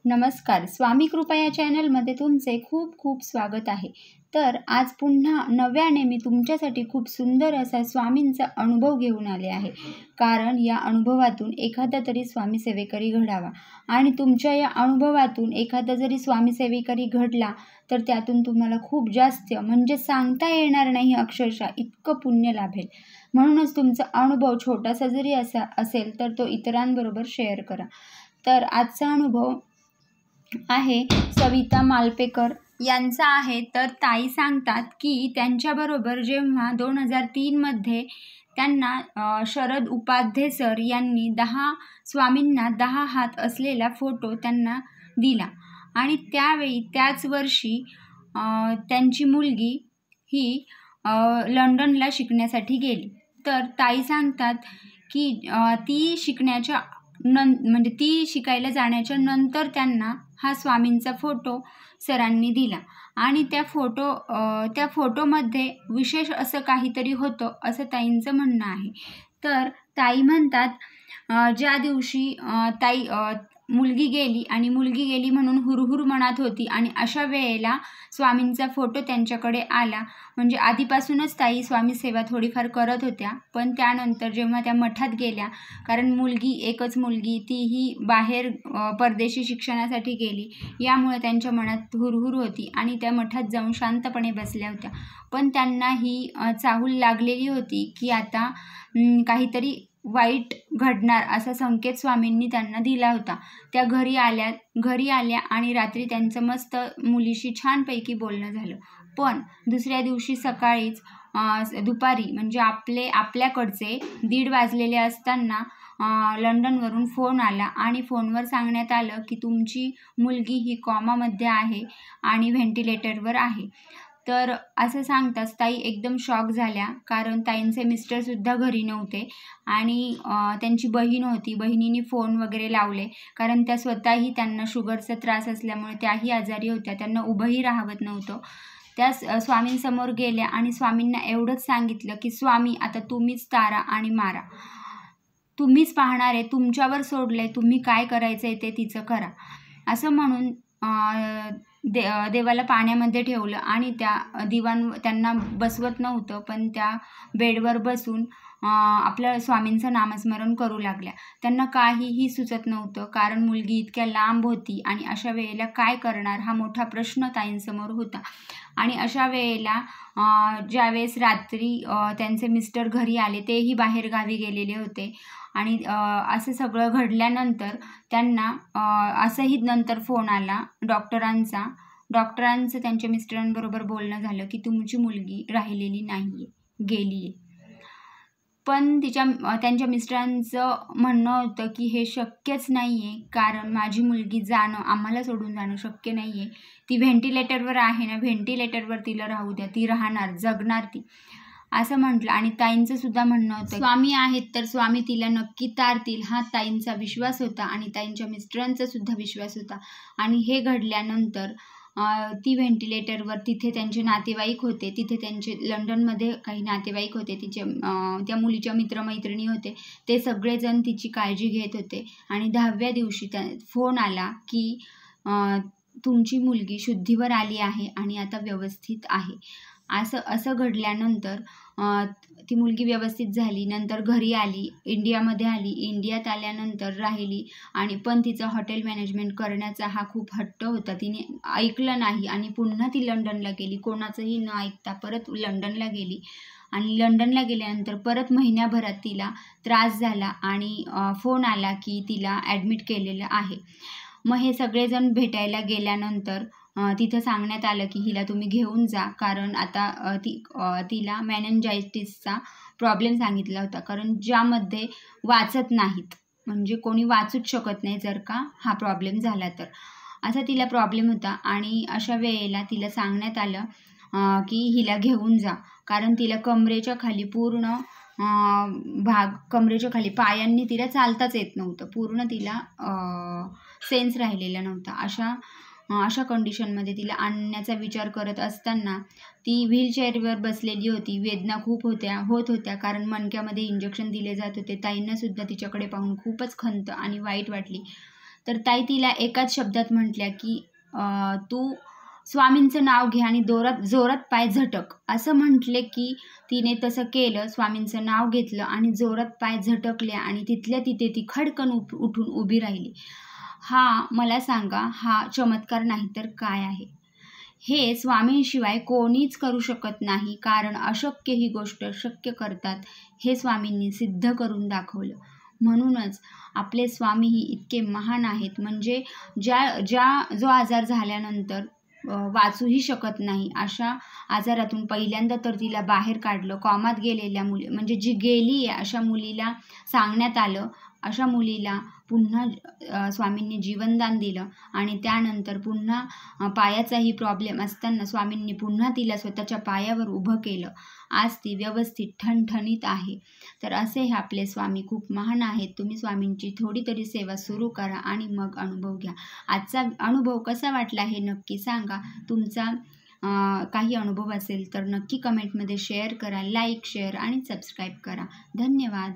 नमस्कार. स्वामी कृपा या चॅनलमध्ये तुमचे खूप खूप स्वागत आहे. तर आज पुन्हा नव्याने मी तुमच्यासाठी खूप सुंदर असा स्वामींचा अनुभव घेऊन आले आहे. कारण या अनुभवातून एखादा तरी स्वामी सेवेकरी घडावा आणि तुमच्या या अनुभवातून एखादा जरी स्वामी सेवेकरी घडला तर त्यातून तुम्हाला खूप जास्त म्हणजे सांगता येणार नाही अक्षरशः इतकं पुण्य लाभेल. म्हणूनच तुमचा अनुभव छोटासा जरी असेल तर तो इतरांबरोबर शेअर करा. तर आजचा अनुभव आहे सविता मालपेकर यांचा आहे. तर ताई सांगतात की त्यांच्याबरोबर जेव्हा 2003 मध्ये त्यांना शरद उपाध्ये सर यांनी स्वामींना 10 हात असलेला फोटो त्यांना दिला आणि त्यावेळी त्याच वर्षी त्यांची मुलगी ही लंडनला शिकण्यासाठी गेली. तर ताई सांगतात की ती शिकायला जाण्याच्या नंतर त्यांना हा स्वामींचा फोटो सरांनी दिला आणि त्या फोटोमध्ये विशेष असं काहीतरी होतं असं ताईंचं म्हणणं आहे. तर ताई म्हणतात ज्या दिवशी मुलगी गेली म्हणून हुरहुर मनात होती आणि अशा वेळेला स्वामींचा फोटो त्यांच्याकडे आला. म्हणजे आधीपासूनच ताई स्वामी सेवा थोडीफार करत होत्या, पण त्यानंतर जेव्हा त्या मठात गेल्या, कारण एकच मुलगी तीही बाहेर परदेशी शिक्षणासाठी गेली, यामुळे त्यांच्या मनात हुरहुर होती आणि त्या मठात जाऊन शांतपणे बसल्या होत्या. पण त्यांना ही चाहूल लागलेली होती की आता काहीतरी वाईट घडणार असा संकेत स्वामींनी त्यांना दिला होता. त्या घरी आल्या आणि रात्री त्यांचं मस्त मुलीशी छानपैकी बोलणं झालं. पण दुसऱ्या दिवशी सकाळीच दुपारी म्हणजे आपल्याकडचे 1:30 वाजलेले असताना लंडनवरून फोन आला आणि फोनवर सांगण्यात आलं की तुमची मुलगी ही कॉमामध्ये आहे आणि व्हेंटिलेटरवर आहे. तर असं सांगताच ताई एकदम शॉक झाल्या, कारण ताईंचे मिस्टरसुद्धा घरी नव्हते आणि त्यांची बहीण होती. बहिणीने फोन वगैरे लावले, कारण त्या स्वतःही त्यांना शुगरचा त्रास असल्यामुळे त्याही आजारी होत्या, त्यांना उभंही राहावत नव्हतं. त्या स्वामींसमोर गेल्या आणि स्वामींना एवढंच सांगितलं की स्वामी आता तुम्हीच तारा आणि मारा, तुम्हीच पाहणार आहे, तुमच्यावर सोडलंय, तुम्ही काय करायचंय ते तिचं करा असं म्हणून देवाला पाण्यामध्ये ठेवलं आणि त्यांना बसवत नव्हतं, पण त्या बेडवर बसून आपल्या स्वामींचं नामस्मरण करू लागल्या. त्यांना काहीही सुचत नव्हतं, कारण मुलगी इतक्या लांब होती आणि अशा वेळेला काय करणार हा मोठा प्रश्न ताईंसमोर होता. आणि अशा वेळेला ज्यावेळेस रात्री त्यांचे मिस्टर घरी आले, तेही बाहेर गावी गेलेले होते आणि असं सगळं घडल्यानंतर त्यांना असंही नंतर फोन आला डॉक्टरांचं त्यांच्या मिस्टरांबरोबर बोलणं झालं की तुमची मुलगी राहिलेली नाही आहे, गेली आहे. पण त्यांच्या मिस्टरांचं म्हणणं होतं की हे शक्यच नाही आहे, कारण माझी मुलगी आम्हाला सोडून जाणं शक्य नाही आहे. ती व्हेंटिलेटरवर आहे ना, व्हेंटिलेटरवर तिला राहू द्या, ती राहणार, जगणार ती असं म्हटलं. आणि ताईंचं सुद्धा म्हणणं होतं स्वामी आहेत तर स्वामी तिला नक्की तारतील, हा ताईंचा विश्वास होता आणि ताईंच्या मिस्टरांचा सुद्धा विश्वास होता. आणि हे घडल्यानंतर ती व्हेंटिलेटरवर, तिथे त्यांचे नातेवाईक होते, तिथे त्यांचे लंडनमध्ये काही नातेवाईक होते, त्या मुलीच्या मित्रमैत्रिणी होते, ते सगळेजण तिची काळजी घेत होते. आणि 10व्या दिवशी फोन आला की तुमची मुलगी शुद्धीवर आली आहे आणि आता व्यवस्थित आहे. असं घडल्यानंतर ती मुलगी व्यवस्थित झाली. नंतर घरी आली, इंडियामध्ये आली, इंडियात आल्यानंतर राहिली आणि पण तिचा हॉटेल मॅनेजमेंट करण्याचा हा खूप हट्ट होता. तिने ऐकलं नाही आणि पुन्हा ती लंडनला गेली, कोणाचंही न ऐकता परत लंडनला गेली. आणि लंडनला गेल्यानंतर परत महिन्याभरात तिला त्रास झाला आणि फोन आला की तिला ॲडमिट केलेलं आहे. मग हे सगळेजण भेटायला गेल्यानंतर तिथं सांगण्यात आलं की हिला तुम्ही घेऊन जा, कारण आता तिला मेनिंजायटिसचा प्रॉब्लेम सांगितला होता, कारण ज्यामध्ये वाचत नाहीत, म्हणजे कोणी वाचूच शकत नाही जर का हा प्रॉब्लेम झाला तर, असा तिला प्रॉब्लेम होता. आणि अशा वेळेला तिला सांगण्यात आलं की हिला घेऊन जा, कारण तिला कमरेच्या खाली पूर्ण कमरेच्या खाली पायांनी तिला चालताच येत नव्हतं, पूर्ण तिला सेन्स राहिलेला नव्हता. अशा कंडिशनमध्ये तिला आणण्याचा विचार करत असताना ती व्हीलचेअरवर बसलेली होती. वेदना खूप होत होत्या, कारण मणक्यामध्ये इंजेक्शन दिले जात होते. ताईंनासुद्धा तिच्याकडे पाहून खूपच खंत आणि वाईट वाटली. तर ताई तिला एकाच शब्दात म्हटल्या की तू स्वामींचं नाव घे आणि जोरात पाय झटक, असं म्हटले की तिने तसं केलं. स्वामींचं नाव घेतलं आणि जोरात पाय झटकले आणि तिथल्या तिथे ती खडकन उठून उभी राहिली. मला सांगा, हा चमत्कार नाही तर काय आहे? हे स्वामींशिवाय कोणीच करू शकत नाही, कारण अशक्य ही गोष्ट शक्य करतात हे स्वामींनी सिद्ध करून दाखवलं. म्हणूनच आपले स्वामीही इतके महान आहेत, म्हणजे जो आजार झाल्यानंतर वाचूही शकत नाही, अशा आजारातून पहिल्यांदा तर तिला बाहेर काढलं. कॉमात गेलेल्या मुली, म्हणजे जी गेली आहे अशा मुलीला सांगण्यात आलं, अशा मुलीला पुन्हा स्वामींनी जीवनदान दिलं आणि त्यानंतर पुन्हा पायाचाही प्रॉब्लेम असताना स्वामींनी पुन्हा तिला स्वतःच्या पायावर उभं केलं. आज ती व्यवस्थित ठणठणीत आहे. तर असे हे आपले स्वामी खूप महान आहेत. तुम्ही स्वामींची थोडी तरी सेवा सुरू करा आणि मग अनुभव घ्या. आजचा अनुभव कसा वाटला हे नक्की सांगा. तुमचा काही अनुभव असेल तर नक्की कमेंटमध्ये शेअर करा. लाईक, शेअर आणि सबस्क्राईब करा. धन्यवाद.